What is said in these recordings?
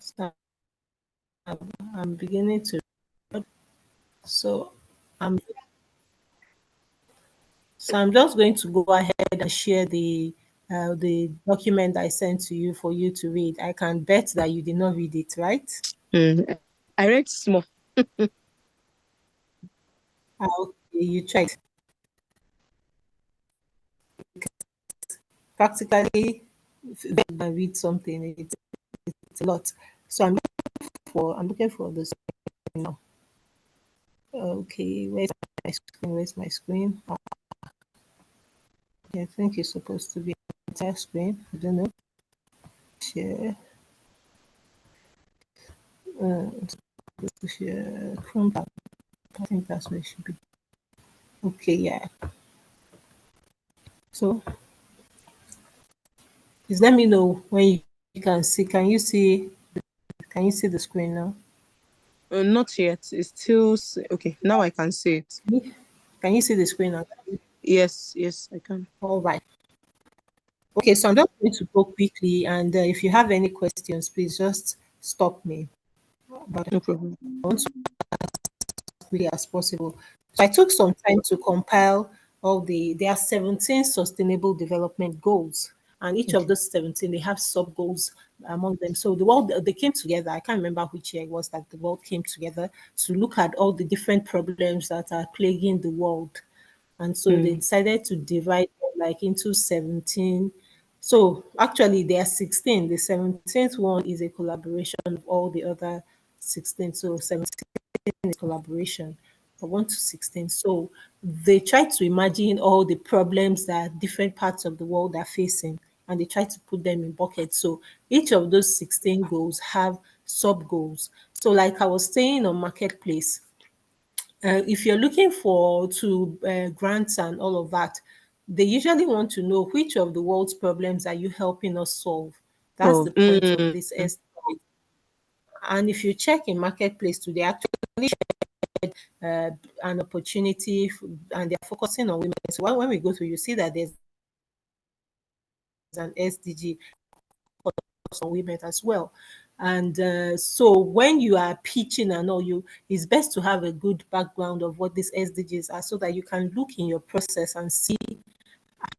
So I'm beginning to. So I'm I'm just going to go ahead and share the document I sent to you for you to read. I can bet that you did not read it, right? I read small. Okay, you tried. Practically, if you read something, it's a lot. So I'm looking for this now. Okay, where's my screen? Where's my screen? I think it's supposed to be entire screen. I don't know. Share. Supposed to share Chrome tab. I think that's where it should be. Okay, yeah. So just let me know when you can see. Can you see the screen now? Not yet. It's still okay. Now I can see it. Can you see the screen now? Yes, yes, I can. All right. Okay, so I'm just going to go quickly, and if you have any questions, please just stop me. But No problem. I want to as quickly as possible. So I took some time to compile there are 17 sustainable development goals, and each of Okay. those 17 they have sub goals among them. So the world they came together. I can't remember which year it was that the world came together to look at all the different problems that are plaguing the world, and so they Mm. decided to divide them like into 17. So actually there are 16. The 17th one is a collaboration of all the other 16. So 17 is collaboration from 1 to 16. So they try to imagine all the problems that different parts of the world are facing, and they try to put them in buckets. So each of those 16 goals have sub goals. So like I was saying on marketplace, if you're looking for to grants and all of that, they usually want to know which of the world's problems are you helping us solve. That's Oh. the point of this estimate. And if you check in marketplace today, actually an opportunity, and they're focusing on women. So when we go through, you see that there's an SDG on women as well. And so when you are pitching and all, it's best to have a good background of what these SDGs are, so that you can look in your process and see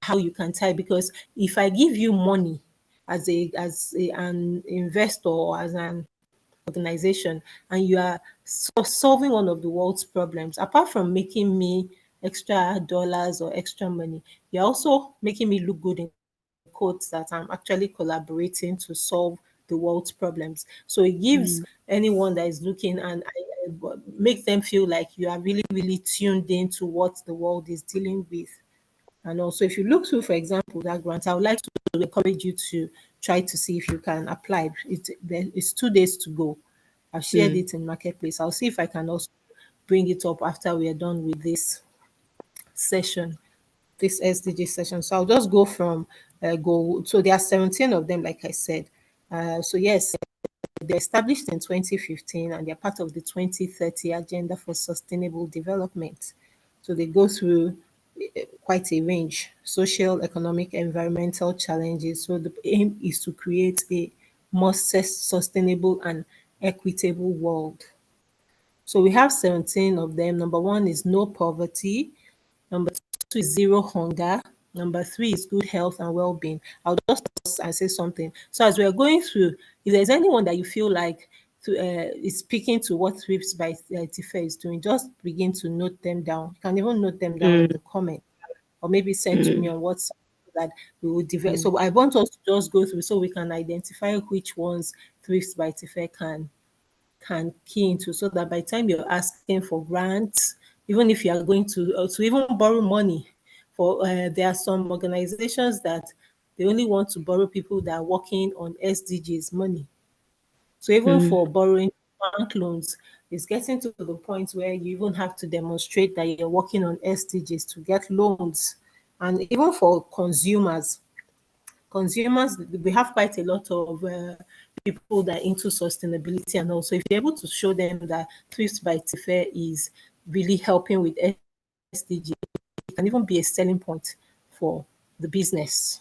how you can tie. Because if I give you money an investor or as an organization, and you are solving one of the world's problems, apart from making me extra dollars or extra money, you're also making me look good in quotes that I'm actually collaborating to solve the world's problems. So it gives Mm. anyone that is looking, and make them feel like you are really, really tuned into what the world is dealing with. And also, if you look through, for example, that grant, I would like to encourage you to try to see if you can apply. It's 2 days to go. I've shared Mm. it in Marketplace. I'll see if I can also bring it up after we are done with this session, this SDG session. So I'll just go from go. So there are 17 of them, like I said. So yes, they established in 2015, and they're part of the 2030 Agenda for Sustainable Development. So they go through quite a range: social, economic, environmental challenges. So the aim is to create a more sustainable and equitable world. So we have 17 of them. Number one is no poverty. Number two is zero hunger. Number three is good health and well-being. I'll just pause and say something. So as we are going through, if there's anyone that you feel like is speaking to what Thrips by Tifa is doing, just begin to note them down. You can even note them down in Mm. the comment, or maybe send to me Mm. on WhatsApp, so that we will develop. Mm. So I want us to just go through so we can identify which ones Thrifts by Tifa can key into, so that by the time you're asking for grants, even if you are going to even borrow money for, there are some organizations that they only want to borrow people that are working on SDGs money. So even Mm. for borrowing bank loans, it's getting to the point where you even have to demonstrate that you're working on SDGs to get loans. And even for consumers, we have quite a lot of people that are into sustainability, and also if you're able to show them that Thrift by Tifa is really helping with SDG, it can even be a selling point for the business.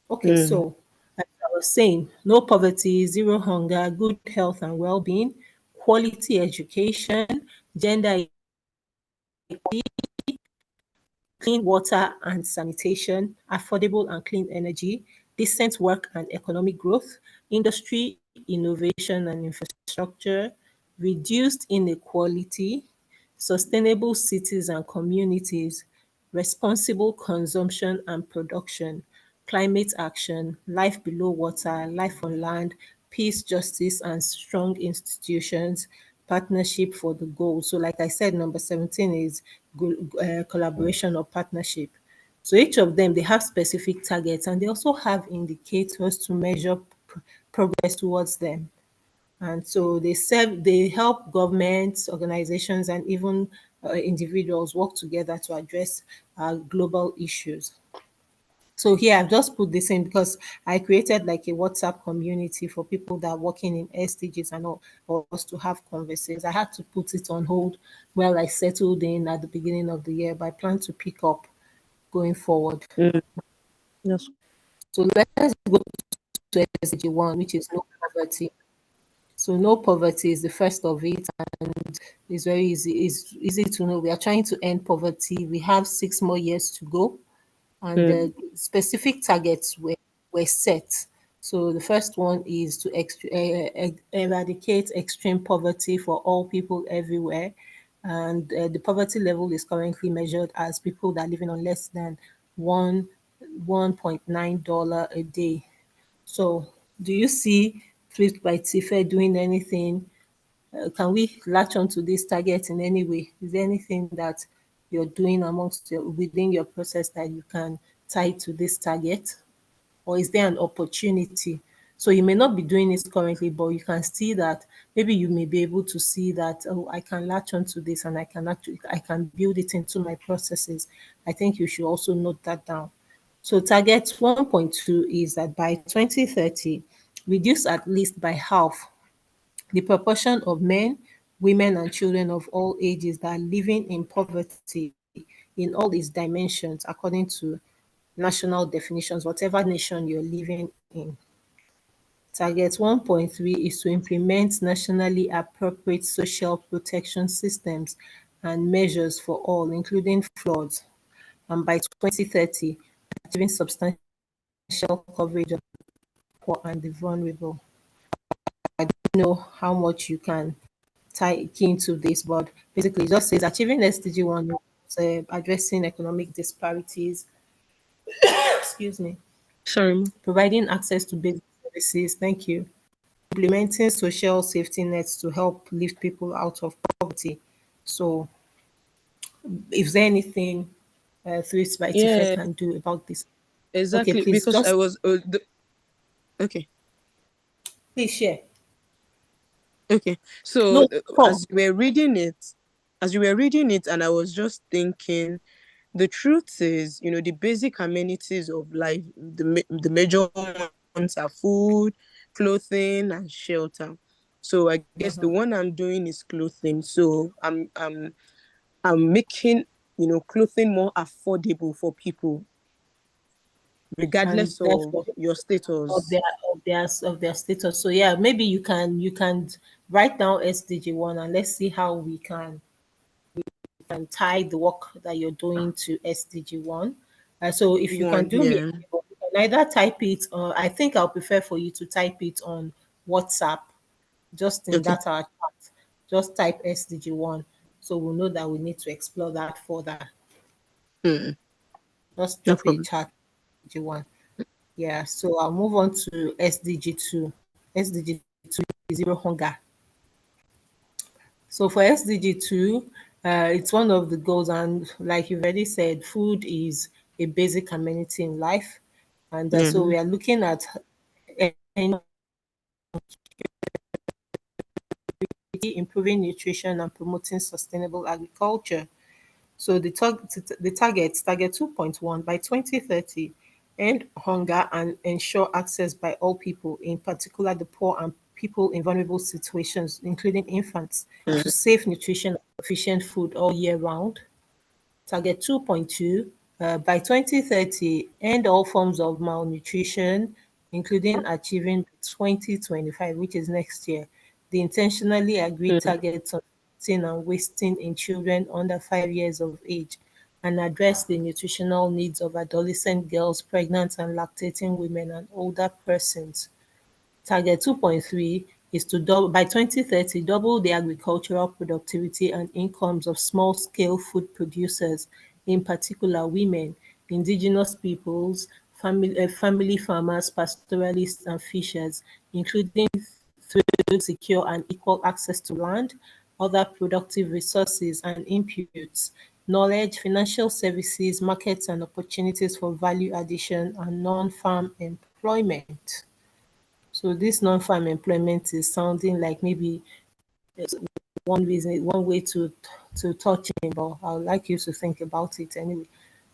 Okay, Mm. so I was saying, no poverty, zero hunger, good health and well-being, quality education, gender clean water and sanitation, affordable and clean energy, decent work and economic growth, industry, innovation and infrastructure, reduced inequality, sustainable cities and communities, responsible consumption and production, climate action, life below water, life on land, peace, justice, and strong institutions, partnership for the goal. So, like I said, number 17 is collaboration or partnership. So each of them, they have specific targets and they also have indicators to measure progress towards them. And so they help governments, organizations, and even individuals work together to address global issues. So here I've just put this in because I created like a WhatsApp community for people that are working in SDGs and all for us to have conversations. I had to put it on hold while I settled in at the beginning of the year, but I plan to pick up going forward. Mm, yes. So let's go to SDG one, which is no poverty. So no poverty is the first of it, and it's very easy. It's easy to know we are trying to end poverty. We have 6 more years to go, and Mm, the specific targets were set. So the first one is to eradicate extreme poverty for all people everywhere. And the poverty level is currently measured as people that are living on less than one $1.9 a day. So do you see Thrift by Tife doing anything? Can we latch on to this target in any way? Is there anything that you're doing within your process that you can tie to this target? Or is there an opportunity? So you may not be doing it currently, but you can see that maybe you may be able to see that, oh, I can latch onto this and I can build it into my processes. I think you should also note that down. So target 1.2 is that by 2030, reduce at least by half the proportion of men, women, and children of all ages that are living in poverty in all its dimensions according to national definitions, whatever nation you're living in. Target 1.3 is to implement nationally appropriate social protection systems and measures for all, including floods, and by 2030, achieving substantial coverage of the poor and the vulnerable. I don't know how much you can tie key into this, but basically it just says achieving SDG 1 is addressing economic disparities, excuse me, sorry. Ma. providing access to basic services, thank you, implementing social safety nets to help lift people out of poverty. So, is there anything Thrift by Tife Yeah, can do about this? Okay, exactly. please Because I just was okay. please share. Okay. So No, talk. as you were reading it, and I was just thinking, the truth is, the basic amenities of life, the major ones are food, clothing, and shelter. So I guess the one I'm doing is clothing. So I'm making clothing more affordable for people, And regardless of therefore your of status. their status. So yeah, maybe you can write down SDG one and let's see how we can tie the work that you're doing to SDG one. So if you can One, do me, yeah. you can either type it. I think I'll prefer for you to type it on WhatsApp, just in Okay. that our chat. Just type SDG one, so we'll know that we need to explore that further. Mm, Just no drop a problem. chat SDG one. Yeah. So I'll move on to SDG two. SDG two is zero hunger. So for SDG 2, it's one of the goals, and like you've already said, food is a basic amenity in life. And so Yeah. we are looking at improving nutrition and promoting sustainable agriculture. So the target 2.1 by 2030, end hunger and ensure access by all people, in particular the poor and people in vulnerable situations, including infants, to Mm, safe nutrition and sufficient food all year round. Target 2.2, by 2030, end all forms of malnutrition, including achieving 2025, which is next year, the intentionally agreed Mm. targets on eating and wasting in children under 5 years of age and address the nutritional needs of adolescent girls, pregnant and lactating women, and older persons. Target 2.3 is to double by 2030 double the agricultural productivity and incomes of small-scale food producers, in particular women, indigenous peoples, family farmers, pastoralists, and fishers, including through secure and equal access to land, other productive resources and inputs, knowledge, financial services, markets, and opportunities for value addition and non-farm employment. So this non-farm employment is sounding like maybe one way to touch it, but I would like you to think about it anyway.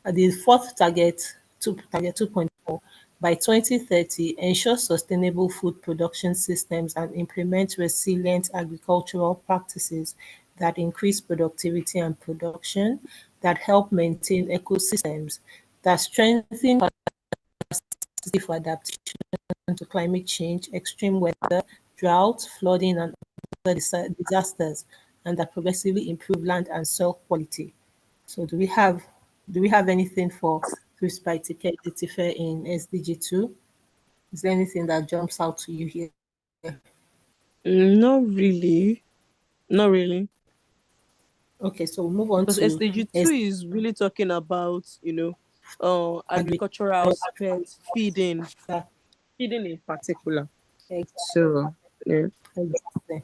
The fourth target 2.4, by 2030, ensure sustainable food production systems and implement resilient agricultural practices that increase productivity and production, that help maintain ecosystems, that strengthen capacity for adaptation to climate change, extreme weather, drought, flooding, and other disasters, and that progressively improve land and soil quality. So, do we have anything for Chris by Tife in SDG 2? Is there anything that jumps out to you here? Not really. Not really. Okay, so we'll move on Because to SDG 2 is really talking about, agricultural agriculture. aspects, feeding in particular. Exactly. So, yeah. Exactly.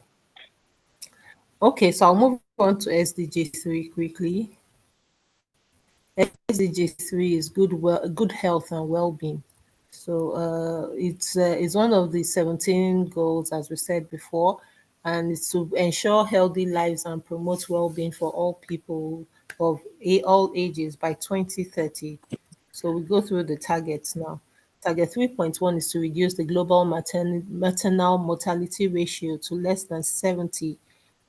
Okay, so I'll move on to SDG 3 quickly. SDG 3 is good health and well-being. So it's one of the 17 goals, as we said before, and it's to ensure healthy lives and promote well-being for all people of all ages by 2030. So we go through the targets now. Target 3.1 is to reduce the global maternal mortality ratio to less than 70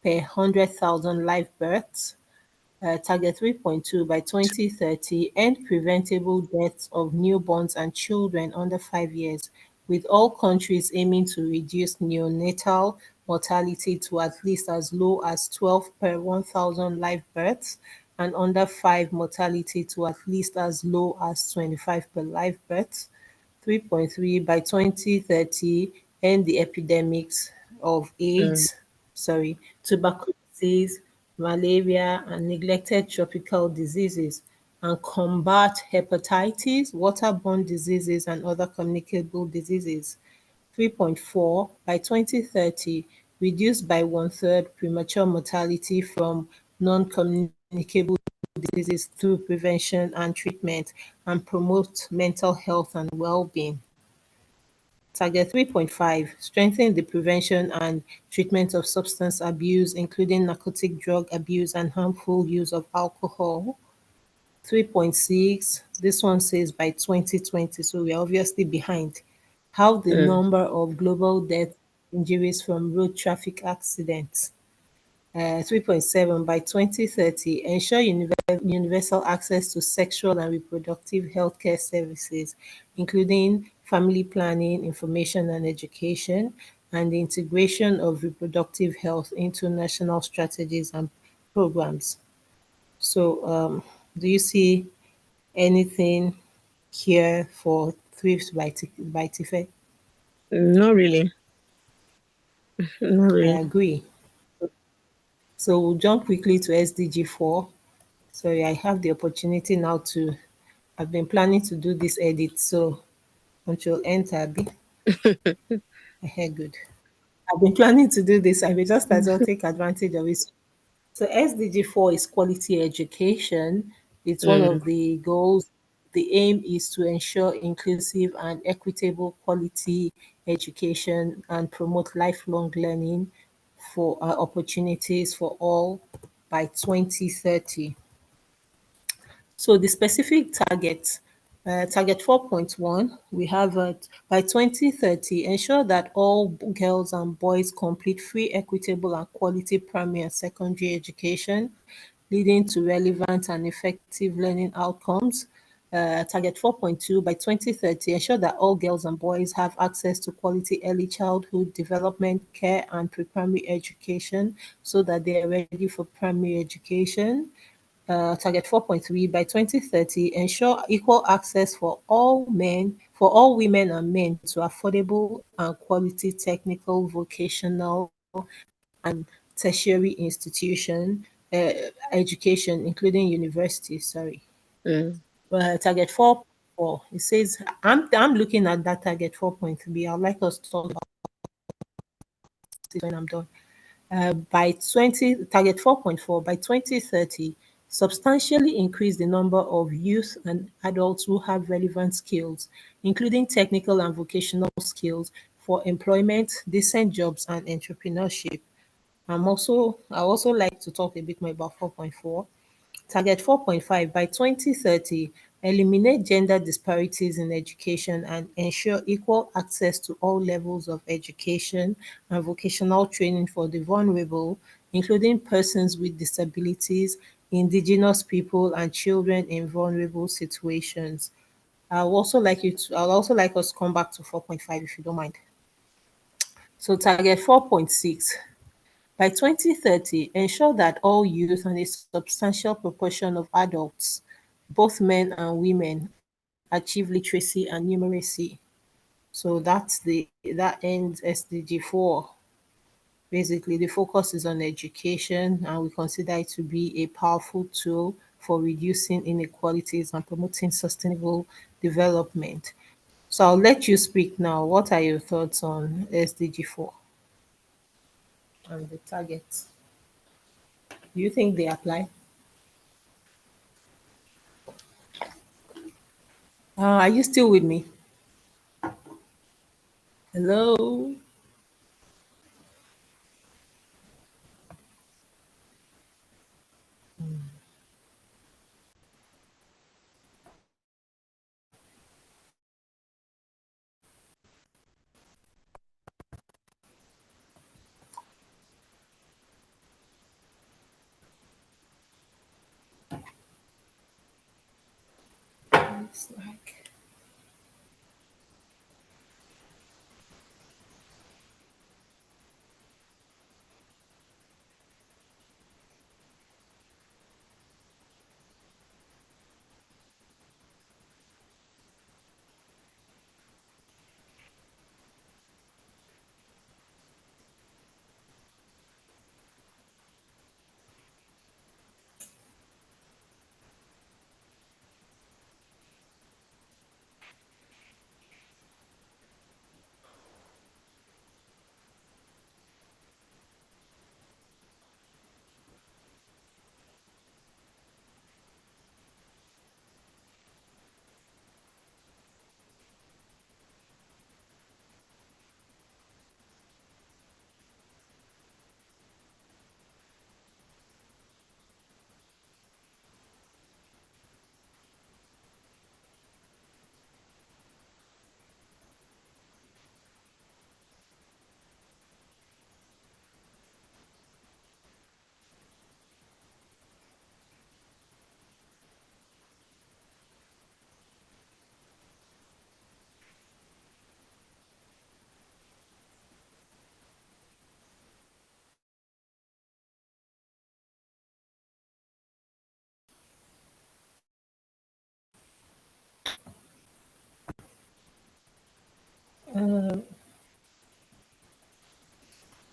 per 100,000 live births. Target 3.2, by 2030, end preventable deaths of newborns and children under 5 years, with all countries aiming to reduce neonatal mortality to at least as low as 12 per 1,000 live births, and under 5 mortality to at least as low as 25 per live birth. 3.3, by 2030, end the epidemics of Mm. tuberculosis, malaria, and neglected tropical diseases, and combat hepatitis, waterborne diseases, and other communicable diseases. 3.4, by 2030, reduce by one-third premature mortality from non-communicable diseases through prevention and treatment, and promote mental health and well-being. Target 3.5, strengthen the prevention and treatment of substance abuse, including narcotic drug abuse and harmful use of alcohol. 3.6, this one says by 2020, so we're obviously behind. How the Mm. number of global death injuries from road traffic accidents. 3.7, by 2030, ensure universal access to sexual and reproductive healthcare services, including family planning, information and education, and the integration of reproductive health into national strategies and programs. So, do you see anything here for by Tife? Not really. Not I really. agree. So we'll jump quickly to SDG 4. Sorry, I have the opportunity now to. I've been planning to do this edit, so control enter, be good. I've been planning to do this. I will just as well take advantage of it. So SDG 4 is quality education. It's one Mm. of the goals. The aim is to ensure inclusive and equitable quality education and promote lifelong learning for opportunities for all by 2030. So the specific target 4.1, we have by 2030, ensure that all girls and boys complete free, equitable, and quality primary and secondary education, leading to relevant and effective learning outcomes. Target 4.2, by 2030, ensure that all girls and boys have access to quality early childhood development, care, and pre primary education so that they are ready for primary education. Target 4.3, by 2030, ensure equal access for all women and men to affordable and quality technical, vocational, and tertiary institution education, including universities. Sorry. Mm. Target 4.4. It says, I'm looking at that target 4.3. I'd like us to talk about it when I'm done. By 20 Target 4.4, by 2030, substantially increase the number of youth and adults who have relevant skills, including technical and vocational skills for employment, decent jobs, and entrepreneurship. I also like to talk a bit more about 4.4. Target 4.5, by 2030, eliminate gender disparities in education and ensure equal access to all levels of education and vocational training for the vulnerable, including persons with disabilities, indigenous people, and children in vulnerable situations. I'd also like us to come back to 4.5 if you don't mind. So target 4.6. By 2030, ensure that all youth and a substantial proportion of adults, both men and women, achieve literacy and numeracy. So that ends SDG 4. Basically, the focus is on education, and we consider it to be a powerful tool for reducing inequalities and promoting sustainable development. So I'll let you speak now. What are your thoughts on SDG 4 and the targets? Do you think they apply? Are you still with me? Hello? It's like,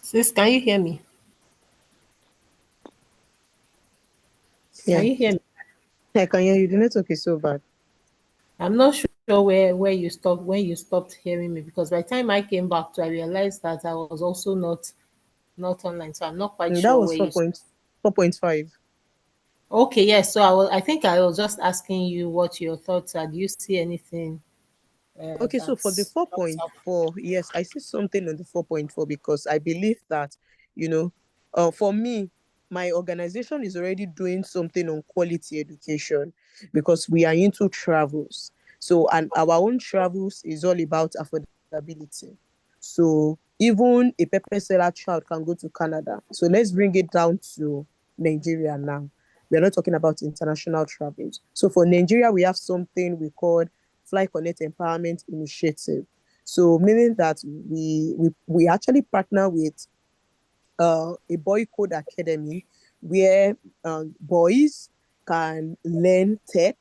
sis, can you hear me? Can Yeah, you hear me? I can hear you. The network is so bad. I'm not sure where you stopped when you stopped hearing me because by the time I came back to, I realized that I was also not online, so I'm not quite That sure was where you. 4.5. Okay, yes. So I think I was just asking you what your thoughts are. Do you see anything Okay, so for the that's comes up? 4.4, yes, I see something on the 4.4 because I believe that, you know, for me, my organization is already doing something on quality education because we are into travels. So, and our own travels is all about affordability. So, even a pepper seller child can go to Canada. So, let's bring it down to Nigeria now. We're not talking about international travels. So for Nigeria, we have something we call Fly Connect Empowerment Initiative. So meaning that we actually partner with a boy code academy where boys can learn tech,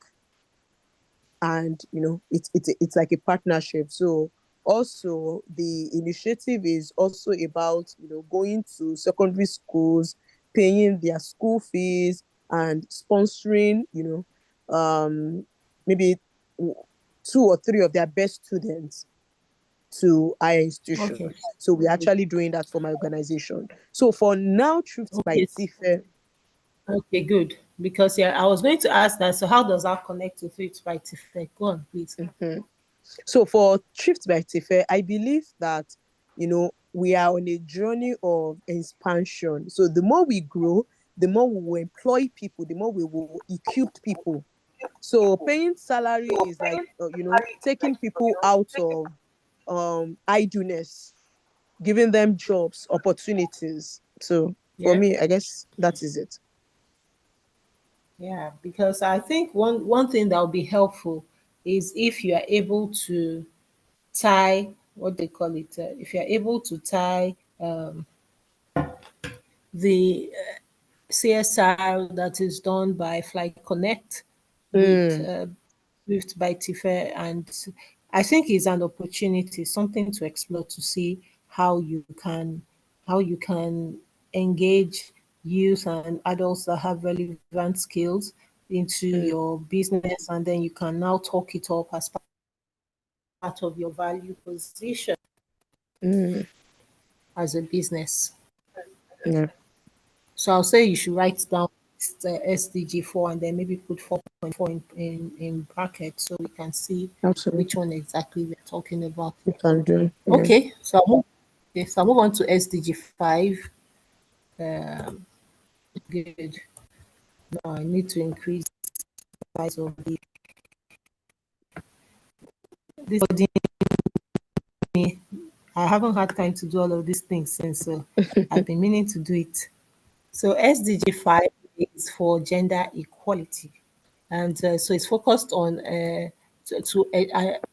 and it's like a partnership. So also the initiative is also about going to secondary schools, paying their school fees, and sponsoring maybe 2 or 3 of their best students to higher Okay. institutions. So we're actually doing that for my organization. So for now, Thrift by Okay. Tifa. Okay, good. Because yeah, I was going to ask that. So how does that connect to Thrift by Tife? Go on, please. Mhm. So for Thrift by Tifa, I believe that we are on a journey of expansion. So the more we grow, the more we will employ people, the more we will equip people. So paying salary is like taking people out of idleness, giving them jobs, opportunities. So for Yeah. me, I guess that is it. Yeah, because I think one thing that would be helpful is if you are able to tie what they call it. If you are able to tie the CSR that is done by Fly Connect with Mm, Swift by Tifa, and I think it's an opportunity, something to explore to see how you can engage youth and adults that have relevant skills into mm, your business, and then you can now talk it up as part of your value position mm, as a business. yeah, So I'll say you should write down SDG 4 and then maybe put 4.4 in brackets so we can see which absolutely. one exactly we're talking about. You can do. Yeah. Okay, so I'll move on to SDG 5. Good. Now I need to increase the size of this. I haven't had time to do all of these things since, so I've been meaning to do it. So SDG 5 is for gender equality. And so it's focused on to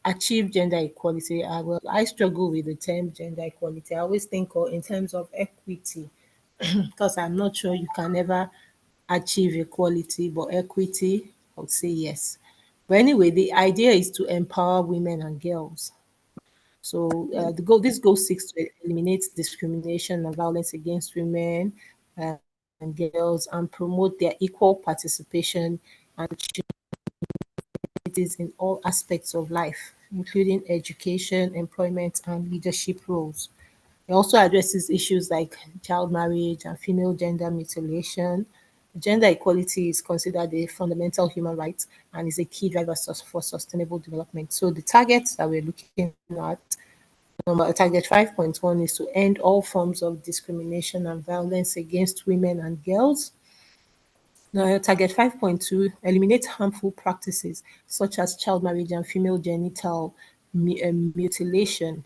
achieve gender equality. I struggle with the term gender equality. I always think in terms of equity because I'm not sure you can ever achieve equality, but equity, I would say yes. But anyway, the idea is to empower women and girls. So this goal seeks to eliminate discrimination and violence against women and girls and promote their equal participation and opportunities in all aspects of life, including education, employment, and leadership roles. It also addresses issues like child marriage and female gender mutilation. Gender equality is considered a fundamental human right and is a key driver for sustainable development. So the targets that we're looking at, target 5.1 is to end all forms of discrimination and violence against women and girls. Now, target 5.2, eliminate harmful practices such as child marriage and female genital mutilation.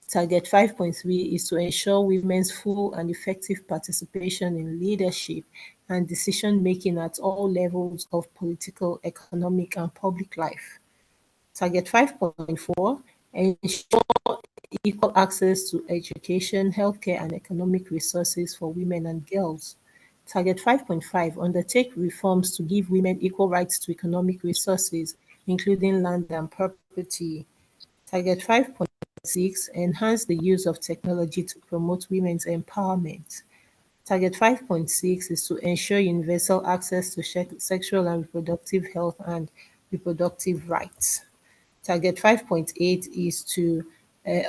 Target 5.3 is to ensure women's full and effective participation in leadership and decision making at all levels of political, economic, and public life. Target 5.4, ensure equal access to education, healthcare, and economic resources for women and girls. Target 5.5, undertake reforms to give women equal rights to economic resources, including land and property. Target 5.6, enhance the use of technology to promote women's empowerment. Target 5.6 is to ensure universal access to sexual and reproductive health and reproductive rights. Target 5.8 is to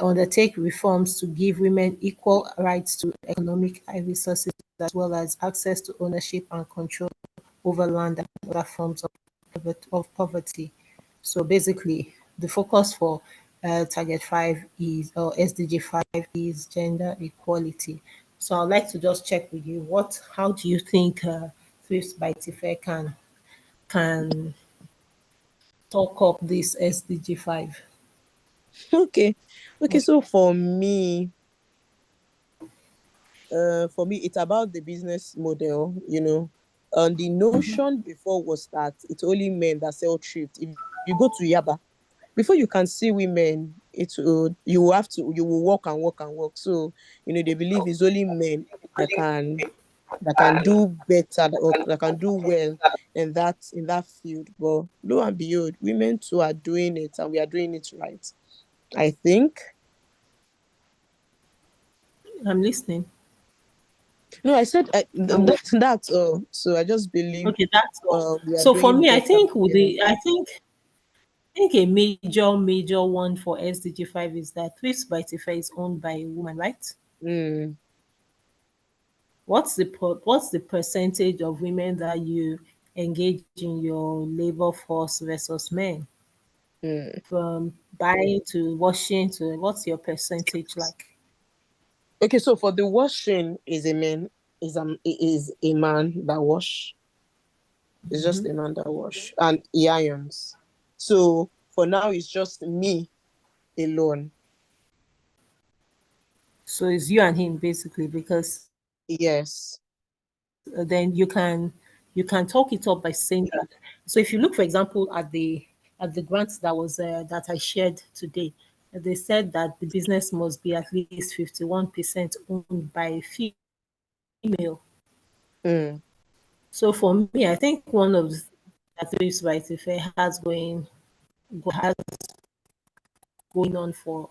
undertake reforms to give women equal rights to economic resources as well as access to ownership and control over land and other forms of poverty. So basically, the focus for Target 5 is, or SDG 5 is gender equality. So I'd like to just check with you, how do you think Thrifts by Tife can talk up this SDG 5? Okay. Okay. So for me, it's about the business model. The notion before was that it's only men that sell thrift. If you go to Yaba, before you can see women, you will walk and walk and walk. So they believe it's only men that can do better, or that can do well in that field. But lo and behold, women too are doing it, and we are doing it right, I think. I'm listening. No, I said I'm that's all. So I just believe okay. That's all. we are So for doing me, I better. think with Yeah. the, I think a major one for SDG 5 is that ThriftsByTife is owned by a woman, right? Mm, What's the percentage of women that you engage in your labor force versus men? mm. From buying to washing to, what's your percentage like? Okay, so for the washing, is a man that wash. It's just a man that wash, and he irons. So for now, it's just me alone. So it's you and him basically, because Yes. then you can talk it up by saying that. So if you look, for example, at the grants that was that I shared today, they said that the business must be at least 51% owned by a female. Mm, So for me, I think one of the that Thrift by Tife has going on for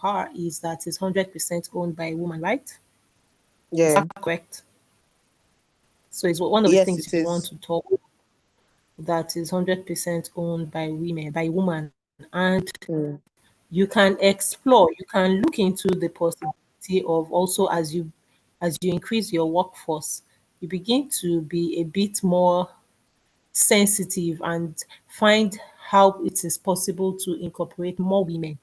her is that it's 100% owned by a woman, right? Is yeah. that correct? So it's one of the Yes, things it you want is. to talk, that is 100% owned by women, by woman. And Mm, you can explore, you can look into the possibility of also, as you increase your workforce, you begin to be a bit more sensitive and find how it is possible to incorporate more women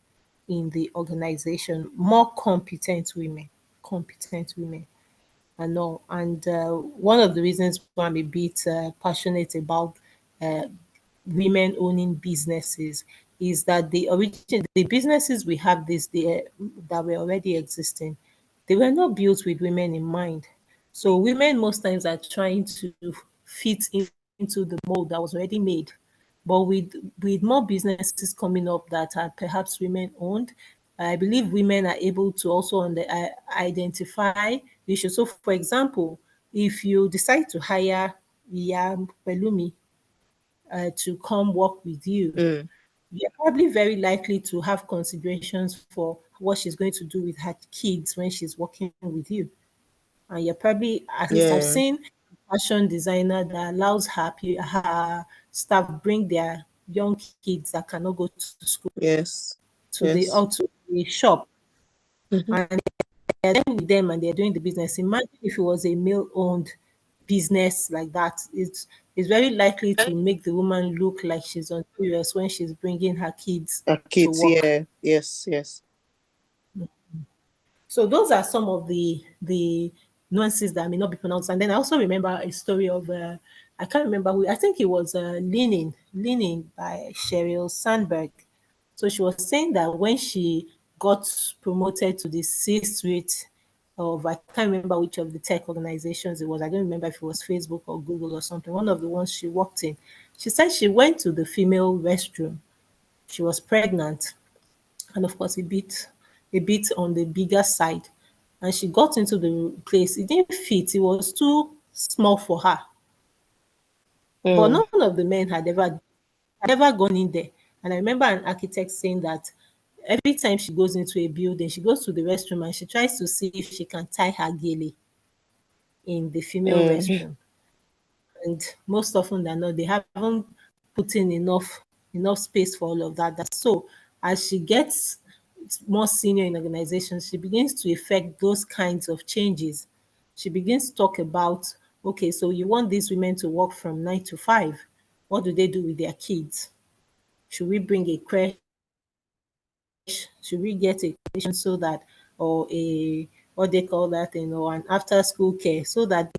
in the organization, more competent women and all. And one of the reasons why I'm a bit passionate about uh, women owning businesses is that the businesses we have this day that were already existing, they were not built with women in mind. So women most times are trying to fit into the mold that was already made. But with more businesses coming up that are perhaps women owned, I believe women are able to also identify issues. So, for example, if you decide to hire Yam Pelumi to come work with you, mm, you're probably very likely to have considerations for what she's going to do with her kids when she's working with you. And you're probably, at least I've yeah. seen a fashion designer that allows her staff bring their young kids that cannot go to school Yes. to the Yes. or to the shop, Hmm. and they're there with them and they're doing the business. Imagine if it was a male owned business like that. It's very likely to make the woman look like she's on serious when she's bringing her kids to Kids. work. Yeah. Yes. Yes. So those are some of the nuances that may not be pronounced. And then I also remember a story of I can't remember who, I think it was Leaning by Sheryl Sandberg. So she was saying that when she got promoted to the C-suite of, I can't remember which of the tech organizations it was. I don't remember if it was Facebook or Google or something. One of the ones she worked in. She said she went to the female restroom. She was pregnant, and of course a bit on the bigger side. And she got into the place. It didn't fit. It was too small for her. But Mm, none of the men had ever gone in there. And I remember an architect saying that every time she goes into a building, she goes to the restroom and she tries to see if she can tie her gele in the female mm, restroom. And most often than not, they haven't put in enough space for all of that. So as she gets more senior in organizations, she begins to effect those kinds of changes. She begins to talk about, okay, so you want these women to work from 9 to 5. What do they do with their kids? Should we bring a creche? Should we get a creche so that, or a, what they call that thing, or an after school care, so that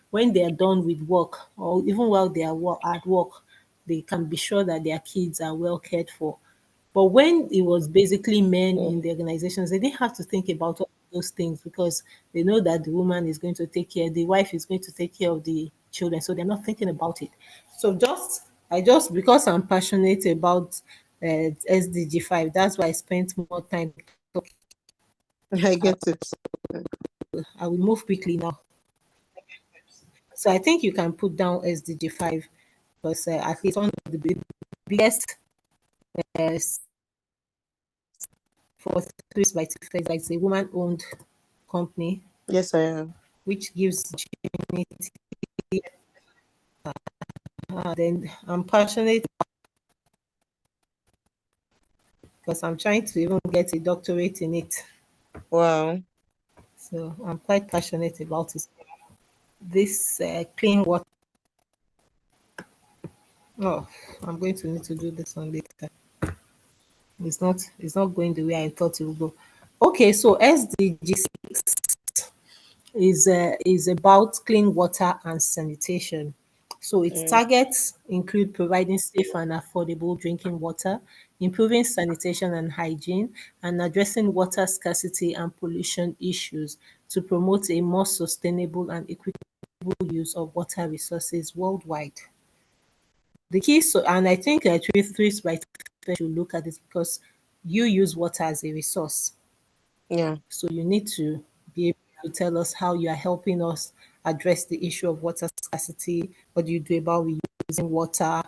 when they are done with work, or even while they are at work, they can be sure that their kids are well cared for. But when it was basically men in mm, the organizations, they didn't have to think about all those things because they know that the woman is going to take care, the wife is going to take care of the children, so they're not thinking about it. So just I just because I'm passionate about SDG 5, that's why I spent more time talking. I get it. I will move quickly now. So I think you can put down SDG 5 because at least one of the biggest for Thrift by Tiffany, like it's a woman-owned company, Yes, I am. which gives opportunity. Then I'm passionate because I'm trying to even get a doctorate in it. Wow. So I'm quite passionate about it. This clean water. Oh, I'm going to need to do this one later. It's not going the way I thought it would go. Okay, so SDG is about clean water and sanitation. So its Mm. targets include providing safe and affordable drinking water, improving sanitation and hygiene, and addressing water scarcity and pollution issues to promote a more sustainable and equitable use of water resources worldwide. The key, so, and I think Thrift by Tife should look at this because you use water as a resource. Yeah. So you need to be able to tell us how you are helping us address the issue of water scarcity. What do you do about reusing water?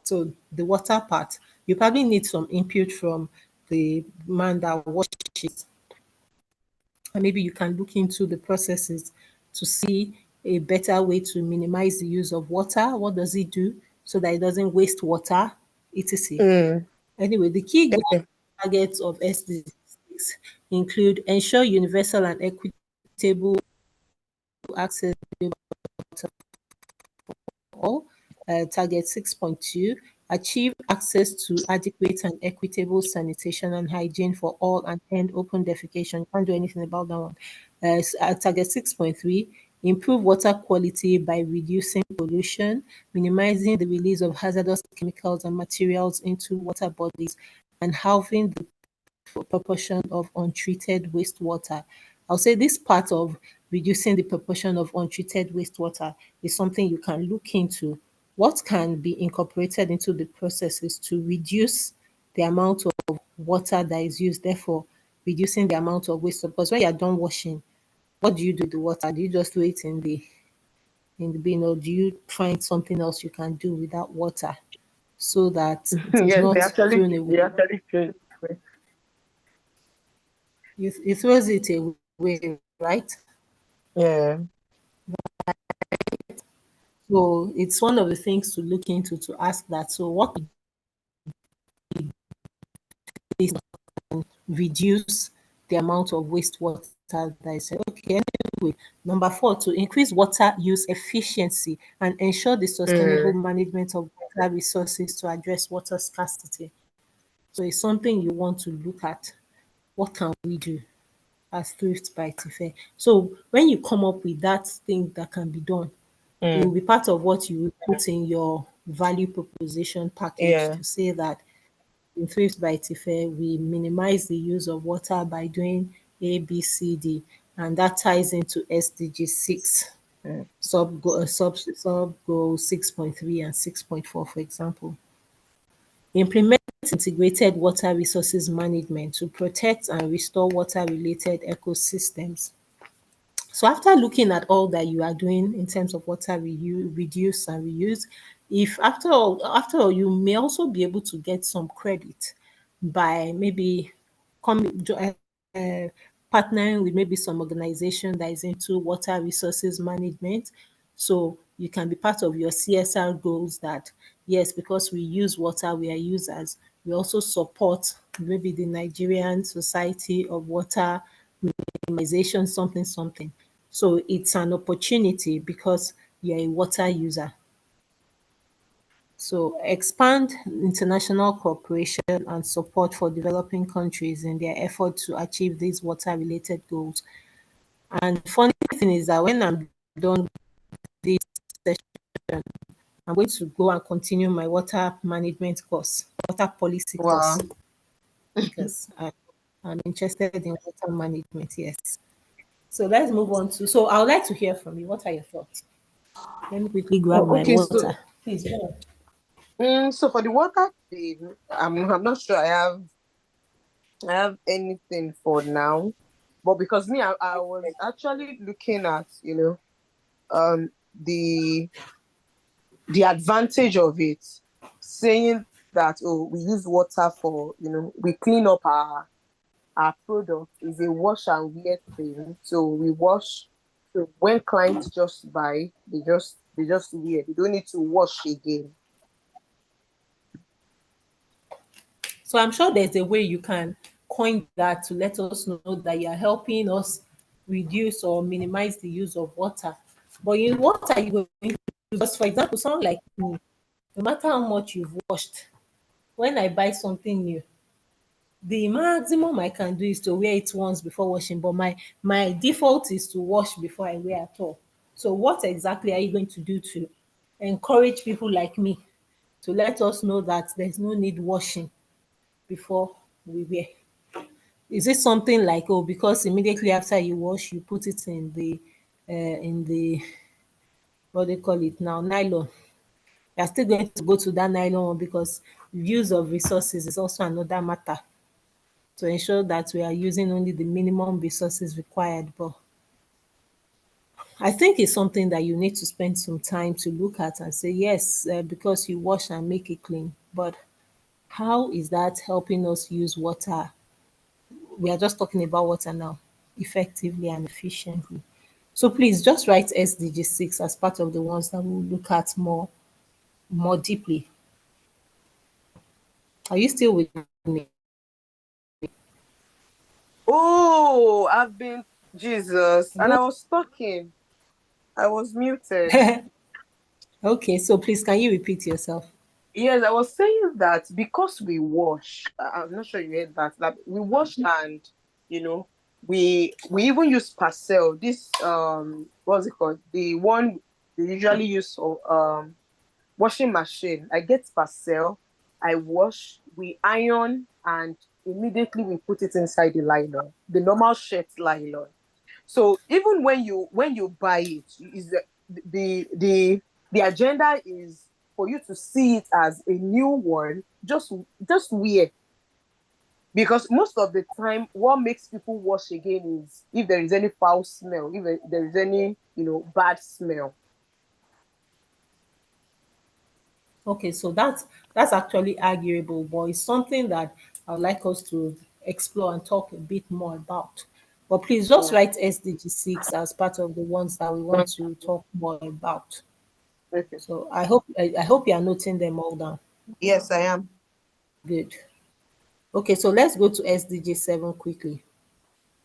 So the water part, you probably need some input from the man that washes, and maybe you can look into the processes to see a better way to minimize the use of water. What does it do so that it doesn't waste water, etc. Mm. Anyway, the key goals Okay. and targets of SDGs include ensure universal and equitable access to all. Target 6.2, achieve access to adequate and equitable sanitation and hygiene for all and end open defecation. Can't do anything about that one. Target 6.3, improve water quality by reducing pollution, minimizing the release of hazardous chemicals and materials into water bodies, and halving the proportion of untreated wastewater. I'll say this part of reducing the proportion of untreated wastewater is something you can look into. What can be incorporated into the processes to reduce the amount of water that is used, therefore reducing the amount of waste? Because when you're done washing, what do you do with the water? Do you just throw it in the bin, or do you find something else you can do with that water so that it is Yes, not thrown away? they actually feel. You throws it away, right? Yeah. So it's one of the things to look into to ask that. So what is reduce the amount of wastewater that is okay. Anyway, number 4, to increase water use efficiency and ensure the sustainable Mm. management of water resources to address water scarcity. So it's something you want to look at. What can we do as Thrift by Tife? So when you come up with that thing that can be done, it will Mm. be part of what you put in your value proposition package Yeah. to say that in Thrift by Tife, we minimize the use of water by doing A, B, C, D, and that ties into SDG 6, Mm. sub goal 6.3 and 6.4, for example. Implement integrated water resources management to protect and restore water related ecosystems. So after looking at all that you are doing in terms of water reduce and reuse, if after all, you may also be able to get some credit by maybe uh, partnering with maybe some organization that is into water resources management. So you can be part of your CSR goals that, yes, because we use water, we are users. We also support maybe the Nigerian Society of Water Minimization, something, something. So it's an opportunity because you're a water user. So expand international cooperation and support for developing countries in their effort to achieve these water related goals. And funny thing is that when I'm done with this session, I'm going to go and continue my water management course, water policy course, Wow. because I'm interested in water management. Yes. So let's move on to. So I would like to hear from you. What are your thoughts? Let me quickly grab Oh, my okay. water. Please go on. So for the water thing, I'm not sure I have anything for now, but because me, I was actually looking at the advantage of it, saying that, oh, we use water for, we clean up our product, is a wash and wear thing. So we wash. So when clients just buy, they just wear. They don't need to wash again. So I'm sure there's a way you can coin that to let us know that you're helping us reduce or minimize the use of water. But what are you going to use? Because, for example, someone like me, no matter how much you've washed, when I buy something new, the maximum I can do is to wear it once before washing. But my default is to wash before I wear at all. So what exactly are you going to do to encourage people like me to let us know that there's no need washing before we wear? Is it something like, oh, because immediately after you wash, you put it in the what they call it now, nylon? You're still going to go to that nylon one because use of resources is also another matter to ensure that we are using only the minimum resources required. But I think it's something that you need to spend some time to look at and say, yes, because you wash and make it clean. But how is that helping us use water? We are just talking about water now, effectively and efficiently. So please just write SDG 6 as part of the ones that we'll look at more deeply. Are you still with me? Oh, I've been Jesus, and I Hello? was talking. I was muted. Okay, so please can you repeat yourself? Yes, I was saying that because we wash, I'm not sure you heard that. That we wash, and you know, we even use parcel. This what's it called? The one they usually use for washing machine. I get parcel. I wash. We iron, and immediately we put it inside the nylon, the normal shirt nylon. So even when you buy it, is the agenda is for you to see it as a new one. Just wear, because most of the time, what makes people wash again is if there is any foul smell, if there is any bad smell. Okay, so that's actually arguable, but it's something that I'd like us to explore and talk a bit more about. But please just Yeah. write SDG 6 as part of the ones that we want to talk more about. Okay. So I hope you are noting them all down. Yes, I am. Good. Okay, so let's go to SDG 7 quickly.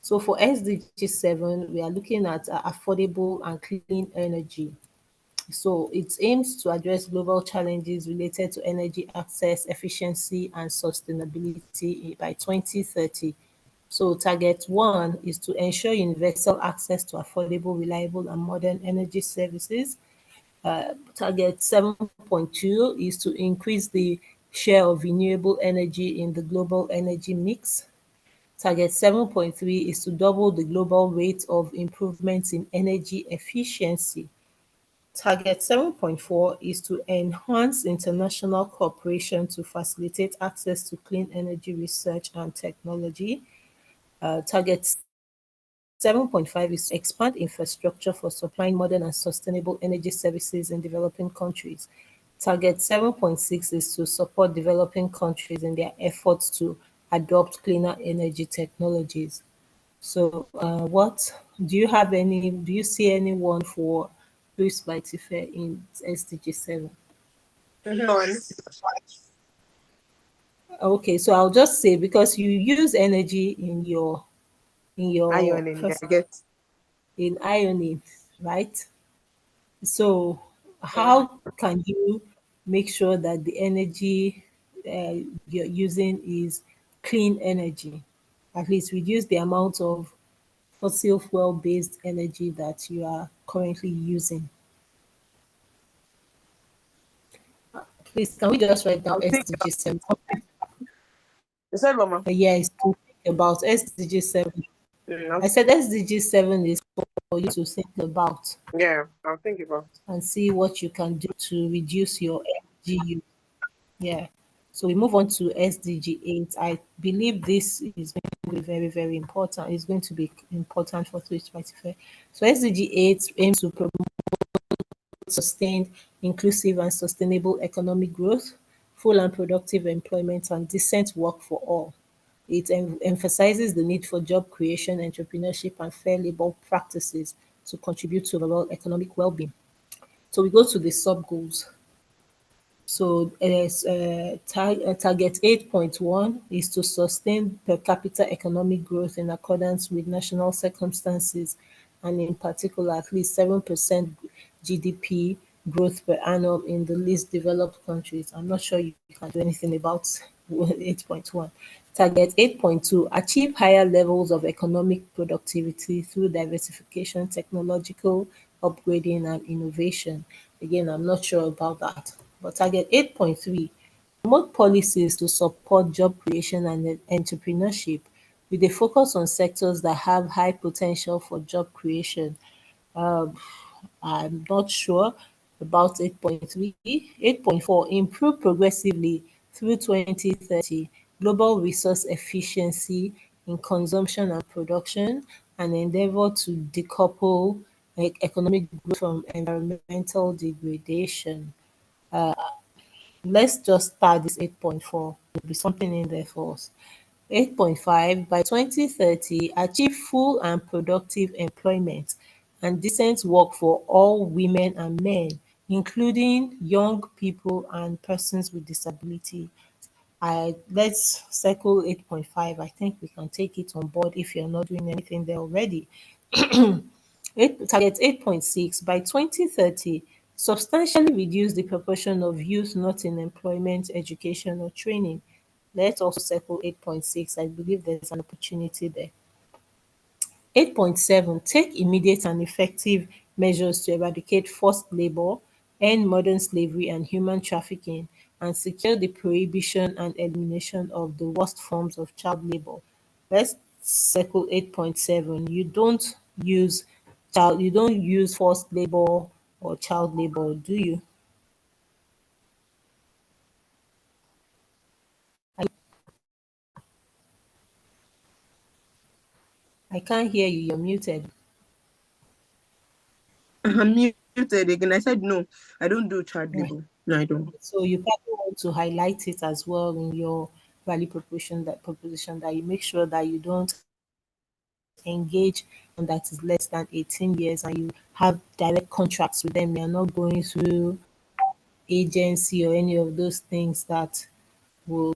So for SDG 7, we are looking at affordable and clean energy. So it aims to address global challenges related to energy access, efficiency, and sustainability by 2030. So target one is to ensure universal access to affordable, reliable, and modern energy services. Target 7.2 is to increase the share of renewable energy in the global energy mix. Target 7.3 is to double the global rate of improvements in energy efficiency. Target 7.4 is to enhance international cooperation to facilitate access to clean energy research and technology. Target 7.5 is to expand infrastructure for supplying modern and sustainable energy services in developing countries. Target 7.6 is to support developing countries in their efforts to adopt cleaner energy technologies. So, what do you see anyone for Louis by Tife in SDG 7? None. Okay, so I'll just say because you use energy in your Ironing, I process get. in ironing, right? So, Yeah. how can you make sure that the energy you're using is clean energy? At least reduce the amount of fossil fuel based energy that you are currently using. Please, can we just write down I'll think SDG 7? you said, Mama. Yes, to think about SDG 7. I I'll said SDG 7 is you to think about Yeah, I'll think about. and see what you can do to reduce your energy use. Yeah. So we move on to SDG 8. I believe this is going to be very, very important. It's going to be important for ThriftsByTife. So SDG 8 aims to promote sustained, inclusive, and sustainable economic growth, full and productive employment, and decent work for all. It emphasizes the need for job creation, entrepreneurship, and fair labor practices to contribute to overall economic well-being. So we go to the sub goals. So as target 8.1 is to sustain per capita economic growth in accordance with national circumstances, and in particular at least 7% GDP growth per annum in the least developed countries. I'm not sure you can do anything about 8.1. Target 8.2, achieve higher levels of economic productivity through diversification, technological upgrading, and innovation. Again, I'm not sure about that. But target 8.3, promote policies to support job creation and entrepreneurship with a focus on sectors that have high potential for job creation. Um, I'm not sure about 8.3. 8.4, improve progressively through 2030 global resource efficiency in consumption and production, and endeavor to decouple economic growth from environmental degradation. Let's just start this 8.4. There'll be something in there for us. 8.5, by 2030, achieve full and productive employment and decent work for all women and men, including young people and persons with disability. Let's circle 8.5. I think we can take it on board if you're not doing anything there already. Target 8.6, by 2030, substantially reduce the proportion of youth not in employment, education, or training. Let's also circle 8.6. I believe there's an opportunity there. 8.7, take immediate and effective measures to eradicate forced labor, end modern slavery and human trafficking, and secure the prohibition and elimination of the worst forms of child labor. Let's circle 8.7. You don't use forced labor or child labor, do you? I, I can't hear you, you're muted. I'm muted again. I said no, I don't do child Right. labor. No, I don't. So you probably want to highlight it as well in your value proposition that you make sure that you don't engage that is less than 18 years and you have direct contracts with them. You're not going through agency or any of those things that will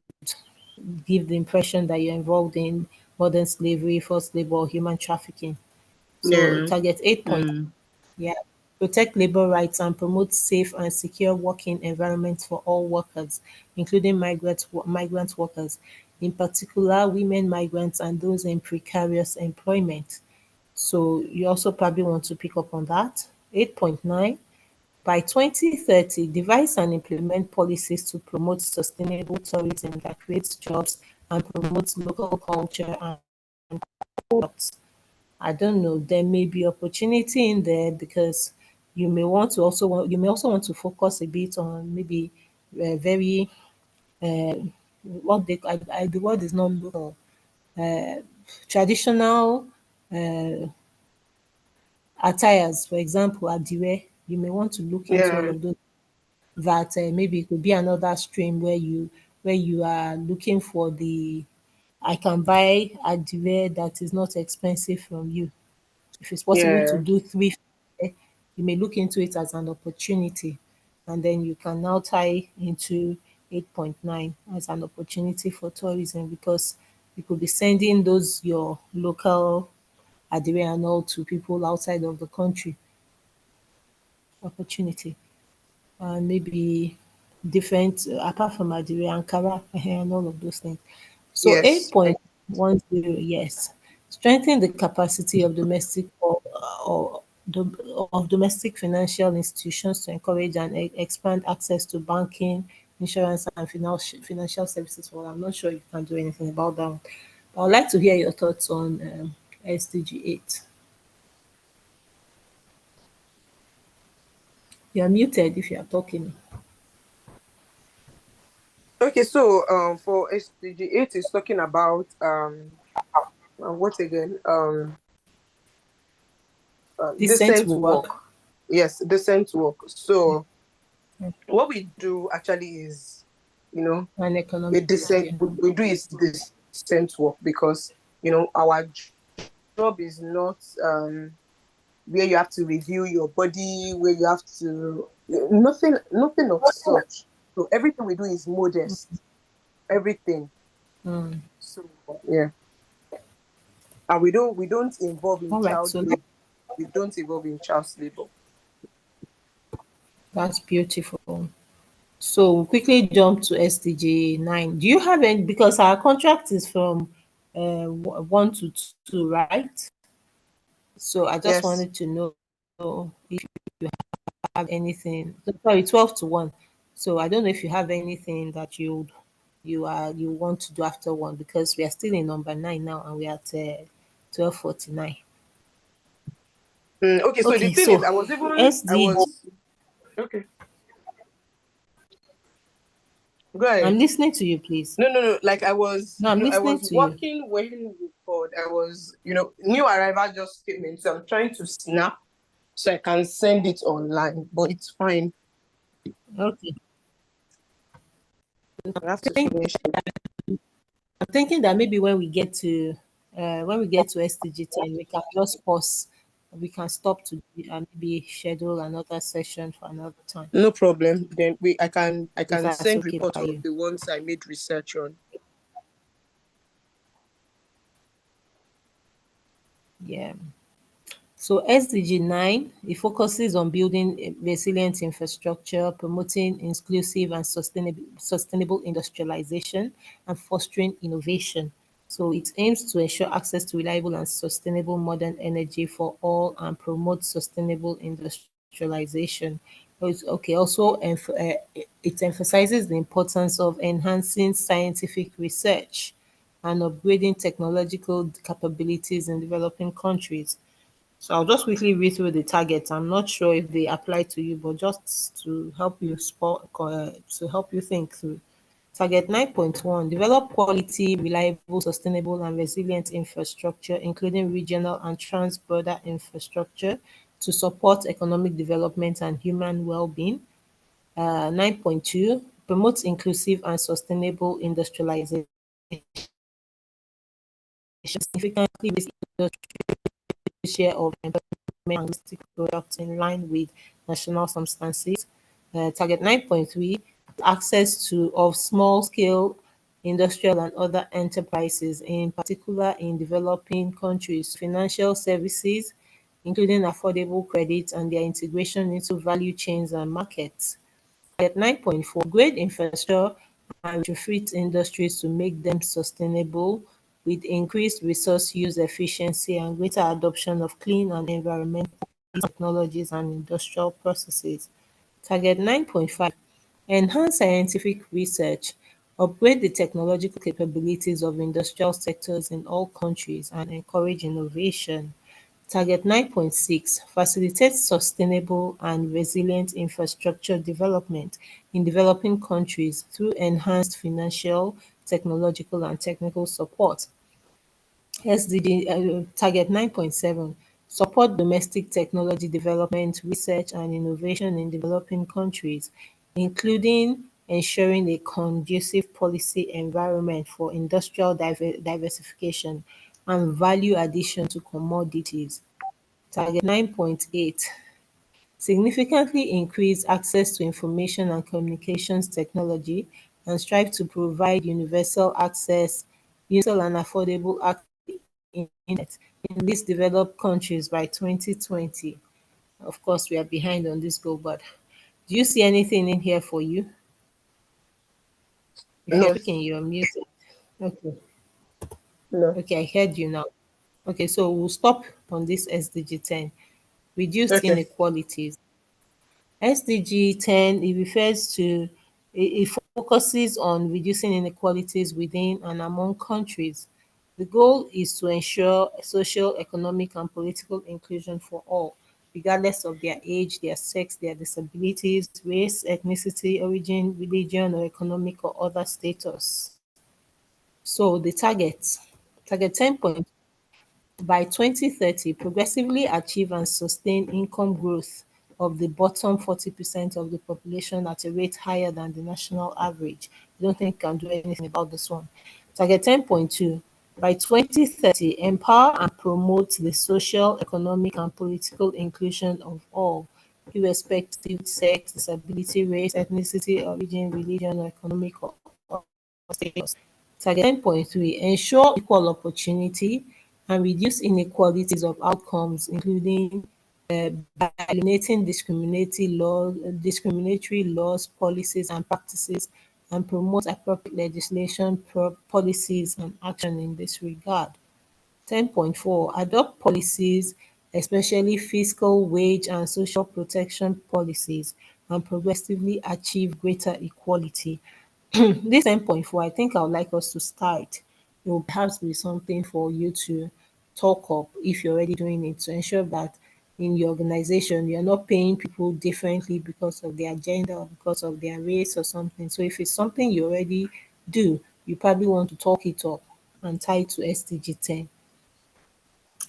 give the impression that you're involved in modern slavery, forced labor, or human trafficking. So Yeah. target 8. Mm. Yeah. Protect labor rights and promote safe and secure working environments for all workers, including migrant workers, in particular women migrants and those in precarious employment. So you also probably want to pick up on that. 8.9, by 2030, devise and implement policies to promote sustainable tourism that creates jobs and promotes local culture and products. I don't know, there may be opportunity in there because you may also want to focus a bit on maybe very the word is not local, traditional attires, for example, adire. You may want to look into all Yeah. of those. That maybe it could be another stream where you are looking for the I can buy adire that is not expensive from you. If it's possible to Yeah. do thrift, you may look into it as an opportunity, and then you can now tie into 8.9 as an opportunity for tourism because you could be sending those your local adire and all to people outside of the country. Opportunity. And maybe different apart from Adire, Ankara and all of those things. So Yes. 8.10, yes. Strengthen the capacity of domestic financial institutions to encourage and expand access to banking, insurance, and financial services. Well, I'm not sure you can do anything about that one. But I'd like to hear your thoughts on SDG 8. You are muted if you are talking. Okay, so for SDG 8 is talking about what again? Decent Decent work. work Yes, decent work. So what we do actually is, you know, and a economic growth. decent Yeah. we do is decent work because our job is not where you have to review your body, where you have to nothing of such. So everything we do is modest. Everything. Mm. So yeah. And we don't involve in All right. child So labor. We don't involve in child labor. that's beautiful. So we'll quickly jump to SDG 9. Do you have any, because our contract is from 1 to 2, right? So I just Yes. wanted to know if have anything. Sorry, 12 to 1. So I don't know if you have anything that you want to do after 1, because we are still in number 9 now and we are at 12:49. Okay, so the Okay, thing is, so I SDG, was okay. Go I'm ahead. listening to you, please. No, no, no. Like I was, No, I'm I listening was to you. working when you called. I was, new arrival just came in, so I'm trying to snap so I can send it online, but it's fine. Okay. I have to Think finish it. I'm thinking that maybe when we get to SDG 10, we can just pause. We can stop to maybe schedule another session for another time, No problem. Then I can if that's send okay report by of you. the ones I made research on. Yeah. So SDG 9, it focuses on building a resilient infrastructure, promoting inclusive and sustainable industrialization, and fostering innovation. So it aims to ensure access to reliable and sustainable modern energy for all and promote sustainable industrialization. It emphasizes the importance of enhancing scientific research and upgrading technological capabilities in developing countries. So I'll just quickly read through the targets. I'm not sure if they apply to you, but just to help you to help you think through. Target 9.1: develop quality, reliable, sustainable, and resilient infrastructure, including regional and trans-border infrastructure to support economic development and human well-being. 9.2: promote inclusive and sustainable industrialization, significantly raise share of employment and logistic products in line with national circumstances. Target 9.3: access to of small scale industrial and other enterprises, in particular in developing countries, financial services, including affordable credit and their integration into value chains and markets. Target 9.4: upgrade infrastructure and retrofit industries to make them sustainable with increased resource use efficiency and greater adoption of clean and environmental technologies and industrial processes. Target 9.5: enhance scientific research, upgrade the technological capabilities of industrial sectors in all countries and encourage innovation. Target 9.6: facilitate sustainable and resilient infrastructure development in developing countries through enhanced financial, technological and technical support. SDG target 9.7: support domestic technology development, research and innovation in developing countries, including ensuring a conducive policy environment for industrial diversification and value addition to commodities. Target 9.8: significantly increase access to information and communications technology and strive to provide universal and affordable access to the internet in these developed countries by 2020. Of course, we are behind on this goal, but do you see anything in here for you? If you're No, speaking, you're muted. Okay. no. Okay, I heard you now. Okay, so we'll stop on this SDG 10. Reduced Okay. inequalities. SDG 10, it focuses on reducing inequalities within and among countries. The goal is to ensure social, economic, and political inclusion for all, regardless of their age, their sex, their disabilities, race, ethnicity, origin, religion, or economic or other status. So the target 10 point by 2030, progressively achieve and sustain income growth of the bottom 40% of the population at a rate higher than the national average. I don't think I can do anything about this one. Target 10.2, by 2030, empower and promote the social, economic, and political inclusion of all, irrespective of sex, disability, race, ethnicity, origin, religion, or economic or status. Target 10.3, ensure equal opportunity and reduce inequalities of outcomes, including by eliminating discriminatory laws, policies, and practices, and promote appropriate legislation, policies, and action in this regard. 10.4, adopt policies, especially fiscal, wage, and social protection policies, and progressively achieve greater equality. This 10.4, I think I would like us to start. It will perhaps be something for you to talk up if you're already doing it, to ensure that in your organization you're not paying people differently because of their gender or because of their race or something. So if it's something you already do, you probably want to talk it up and tie it to SDG 10.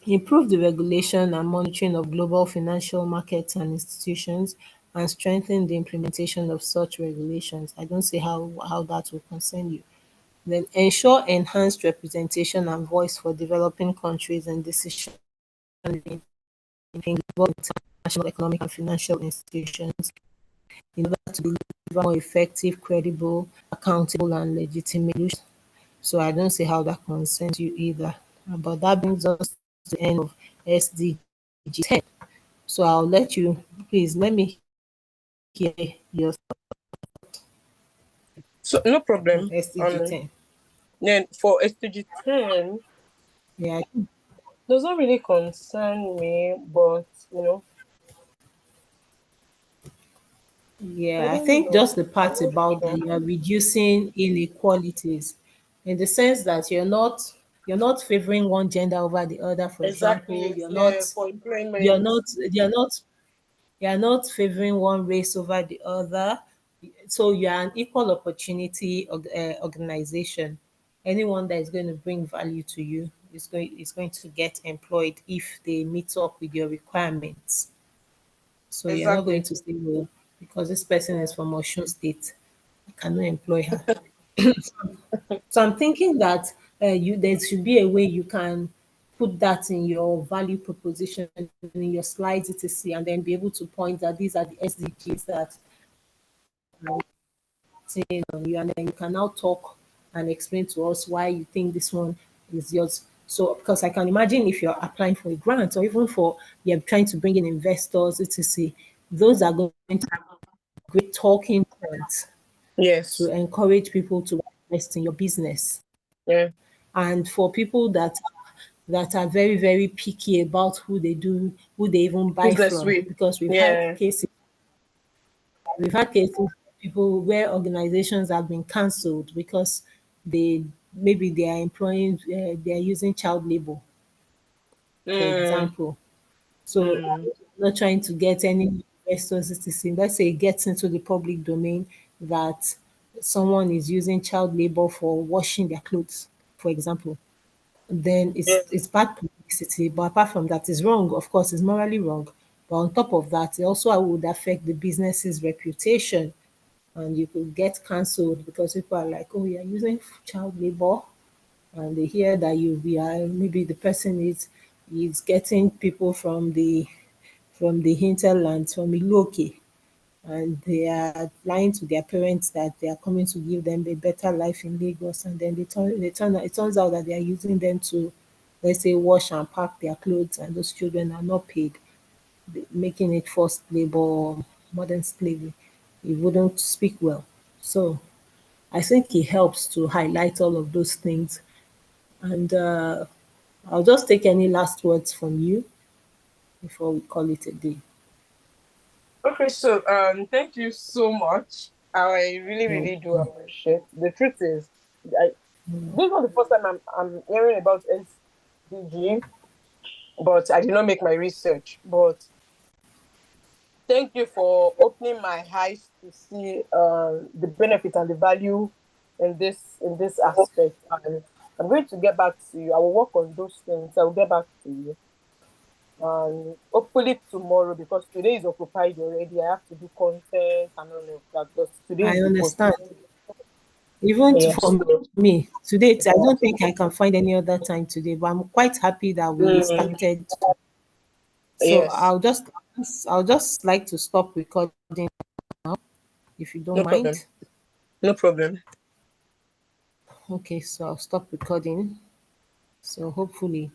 Improve the regulation and monitoring of global financial markets and institutions, and strengthen the implementation of such regulations. I don't see how that will concern you. Then ensure enhanced representation and voice for developing countries and decision making in global, international, economic, and financial institutions in order to deliver more effective, credible, accountable, and legitimate solutions. So I don't see how that concerns you either. But that brings us to the end of SDG 10. So I'll let you, please let me hear your So no on problem. SDG 10. Then for SDG 10, Yeah, doesn't really concern me, but I yeah, I don't think know. just the I'm part not about sure. the reducing inequalities, in the sense that you're not favoring one gender over the other. For example, Exactly. Yeah, for you're employment. not you're not you're not favoring one race over the other. So you're an equal opportunity organization. Anyone that is going to bring value to you is going to get employed if they meet up with your requirements. So you're not going Exactly. to say, well, because this person is Yeah. from Osun State, I cannot employ her. So I'm thinking that there should be a way you can put that in your value proposition in your slides, etc., and then be able to point that these are the SDGs that are saying on you, and then you can now talk and explain to us why you think this one is yours. So, because I can imagine if you're applying for a grant or even for you're trying to bring in investors, etc., those are going to be great talking points to Yes. encourage people to invest in your business. Yeah. And for people that are very, very picky about who they even buy Business from, with. because Yeah. we've had cases of people where organizations have been cancelled because they maybe they are they are using child labor, for Mm, example. So mm. not trying to get any investors to see. Let's say it gets into the public domain that someone is using child labor for washing their clothes, for example, then Yeah. it's bad publicity. But apart from that, it's wrong. Of course, it's morally wrong. But on top of that, it also would affect the business's reputation, and you could get cancelled because people are like, "Oh, you're using child labor," and they hear that you are maybe the person is getting people from the hinterlands, from Iloke, and they are lying to their parents that they are coming to give them a better life in Lagos, and then it turns out that they are using them to, let's say, wash and pack their clothes, and those children are not paid, making it forced labor or modern slavery. It wouldn't speak well. So I think it helps to highlight all of those things. And I'll just take any last words from you before we call it a day. Okay, so thank you so much. I really, No. really do appreciate. The truth is, I this is not the first time I'm hearing about SDG, but I did not make my research. But Thank you for opening my eyes to see the benefit and the value in this aspect. And I'm going to get back to you. I will work on those things. I will get back to you. Hopefully tomorrow, because today is occupied already. I have to do content and all of that. Because today I is the first understand. day. Even Yes. for me, today, I don't think I can find any other time today, but I'm quite happy that we Mm, started. So yes. I'll just like to stop recording now, if you don't No problem. mind. No problem. Okay, so I'll stop recording. So hopefully